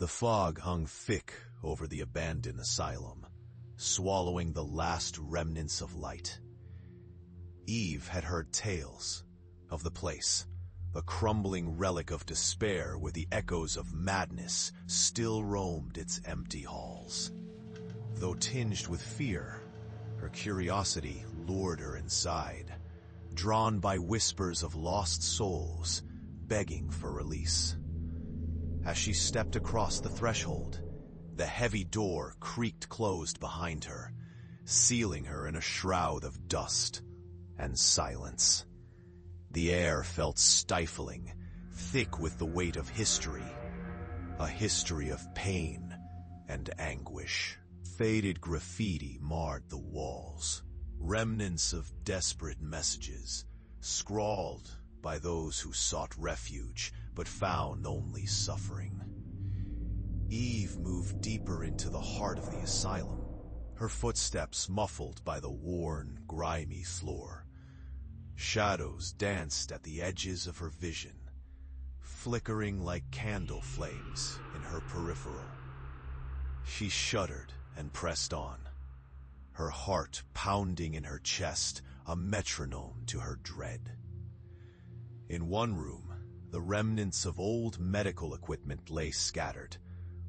The fog hung thick over the abandoned asylum, swallowing the last remnants of light. Eve had heard tales of the place, a crumbling relic of despair where the echoes of madness still roamed its empty halls. Though tinged with fear, her curiosity lured her inside, drawn by whispers of lost souls begging for release. As she stepped across the threshold, the heavy door creaked closed behind her, sealing her in a shroud of dust and silence. The air felt stifling, thick with the weight of history, a history of pain and anguish. Faded graffiti marred the walls, remnants of desperate messages, scrawled by those who sought refuge but found only suffering. Eve moved deeper into the heart of the asylum, her footsteps muffled by the worn, grimy floor. Shadows danced at the edges of her vision, flickering like candle flames in her peripheral. She shuddered and pressed on, her heart pounding in her chest, a metronome to her dread. In one room, the remnants of old medical equipment lay scattered,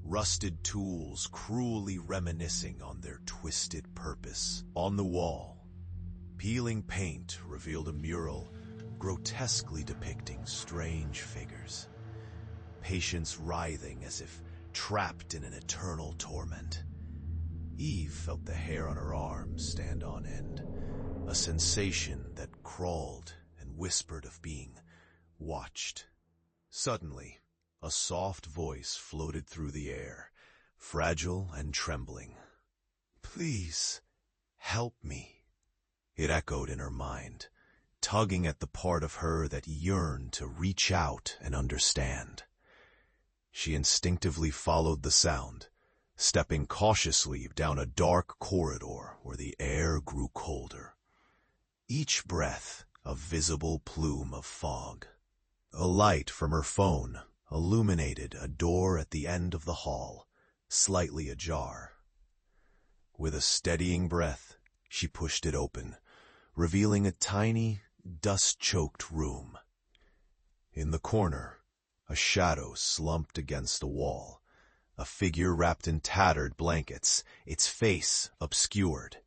rusted tools cruelly reminiscing on their twisted purpose. On the wall, peeling paint revealed a mural grotesquely depicting strange figures, patients writhing as if trapped in an eternal torment. Eve felt the hair on her arms stand on end, a sensation that crawled and whispered of being watched. Suddenly, a soft voice floated through the air, fragile and trembling. "Please, help me." It echoed in her mind, tugging at the part of her that yearned to reach out and understand. She instinctively followed the sound, stepping cautiously down a dark corridor where the air grew colder. Each breath a visible plume of fog. A light from her phone illuminated a door at the end of the hall, slightly ajar. With a steadying breath, she pushed it open, revealing a tiny, dust-choked room. In the corner, a shadow slumped against the wall, a figure wrapped in tattered blankets, its face obscured.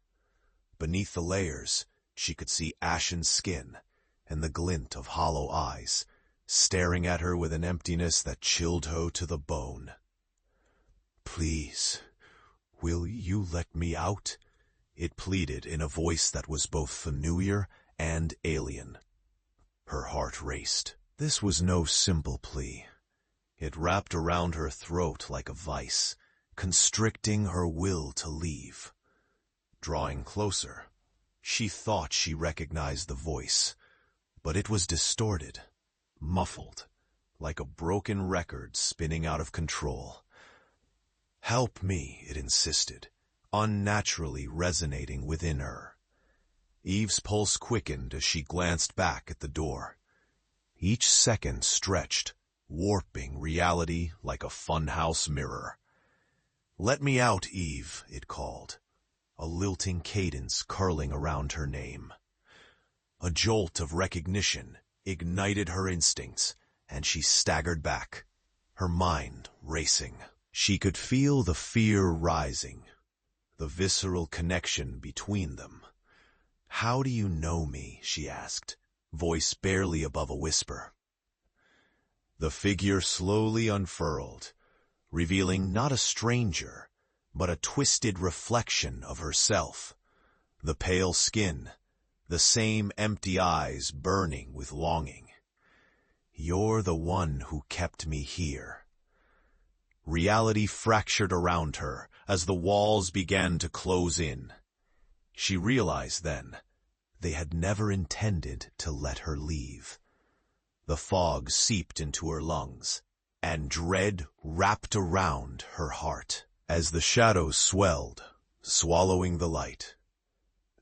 Beneath the layers, she could see ashen skin and the glint of hollow eyes, staring at her with an emptiness that chilled her to the bone. "Please, will you let me out?" it pleaded in a voice that was both familiar and alien. Her heart raced. This was no simple plea. It wrapped around her throat like a vice, constricting her will to leave. Drawing closer, she thought she recognized the voice, but it was distorted, muffled, like a broken record spinning out of control. "Help me," it insisted, unnaturally resonating within her. Eve's pulse quickened as she glanced back at the door. Each second stretched, warping reality like a funhouse mirror. "Let me out, Eve," it called, a lilting cadence curling around her name. A jolt of recognition ignited her instincts, and she staggered back, her mind racing. She could feel the fear rising, the visceral connection between them. "How do you know me?" she asked, voice barely above a whisper. The figure slowly unfurled, revealing not a stranger, but a twisted reflection of herself. The pale skin, the same empty eyes burning with longing. "You're the one who kept me here." Reality fractured around her as the walls began to close in. She realized then, they had never intended to let her leave. The fog seeped into her lungs, and dread wrapped around her heart. As the shadows swelled, swallowing the light,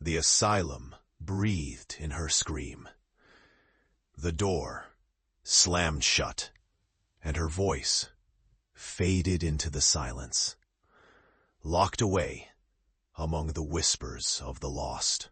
the asylum breathed in her scream. The door slammed shut, and her voice faded into the silence, locked away among the whispers of the lost.